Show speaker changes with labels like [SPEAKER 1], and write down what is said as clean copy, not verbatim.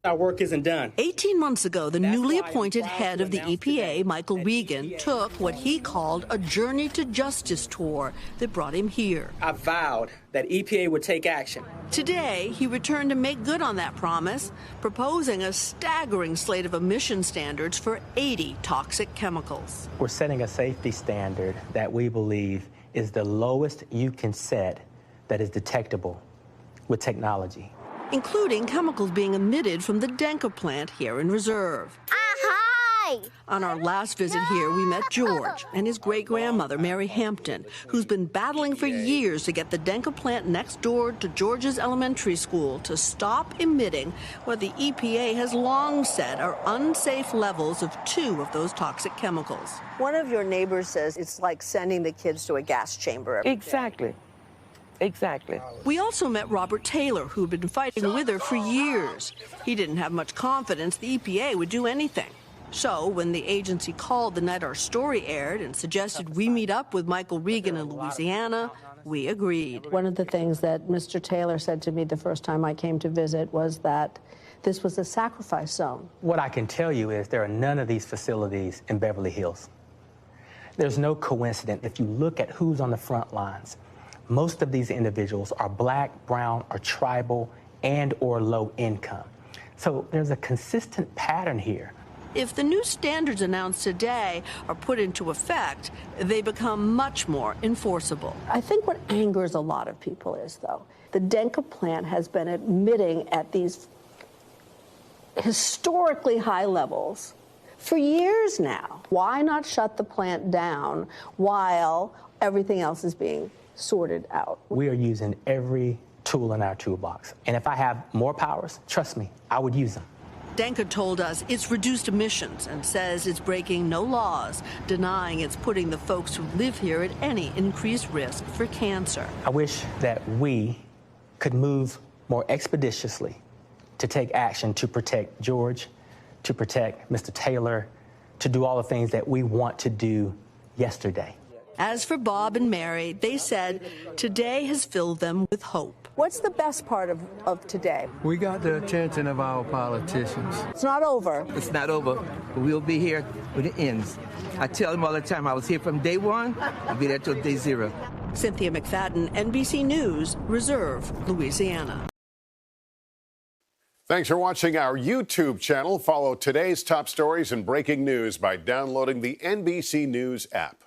[SPEAKER 1] Our work isn't done.
[SPEAKER 2] 18 months ago, the newly appointed head of the EPA, Michael Regan, took what he called a journey to justice tour that brought him here.
[SPEAKER 1] I vowed that EPA would take action.
[SPEAKER 2] Today, he returned to make good on that promise, proposing a staggering slate of emission standards for 80 toxic chemicals.
[SPEAKER 3] We're setting a safety standard that we believe is the lowest you can set that is detectable with technology,
[SPEAKER 2] including chemicals being emitted from the Denker plant here in Reserve.
[SPEAKER 4] Hi!
[SPEAKER 2] On our last visit here, we met George and his great-grandmother, Mary Hampton, who's been battling for years to get the Denker plant next door to George's elementary school to stop emitting what the EPA has long said are unsafe levels of 2 of those toxic chemicals.
[SPEAKER 5] One of your neighbors says it's like sending the kids to a gas chamber.
[SPEAKER 6] Exactly. Exactly.
[SPEAKER 2] We also met Robert Taylor, who'd been fighting with her for years. He didn't have much confidence the EPA would do anything. So when the agency called the night our story aired and suggested we meet up with Michael Regan in Louisiana, we agreed.
[SPEAKER 5] One of the things that Mr. Taylor said to me the first time I came to visit was that this was a sacrifice zone.
[SPEAKER 3] What I can tell you is there are none of these facilities in Beverly Hills. There's no coincidence. If you look at who's on the front lines, most of these individuals are black, brown, or tribal, and or low income. So there's a consistent pattern here.
[SPEAKER 2] If the new standards announced today are put into effect, they become much more enforceable.
[SPEAKER 5] I think what angers a lot of people is, though, the Denker plant has been emitting at these historically high levels for years now. Why not shut the plant down while everything else is being sorted out?
[SPEAKER 3] We are using every tool in our toolbox. And if I have more powers, trust me, I would use them.
[SPEAKER 2] Denker told us it's reduced emissions and says it's breaking no laws, denying it's putting the folks who live here at any increased risk for cancer.
[SPEAKER 3] I wish that we could move more expeditiously to take action to protect George, to protect Mr. Taylor, to do all the things that we want to do yesterday.
[SPEAKER 2] As for Bob and Mary, they said today has filled them with hope.
[SPEAKER 5] What's the best part of today?
[SPEAKER 7] We got the attention of our politicians.
[SPEAKER 5] It's not over.
[SPEAKER 6] It's not over. We'll be here when it ends. I tell them all the time, I was here from day 1, I'll be there till day 0.
[SPEAKER 2] Cynthia McFadden, NBC News, Reserve, Louisiana.
[SPEAKER 8] Thanks for watching our YouTube channel. Follow today's top stories and breaking news by downloading the NBC News app.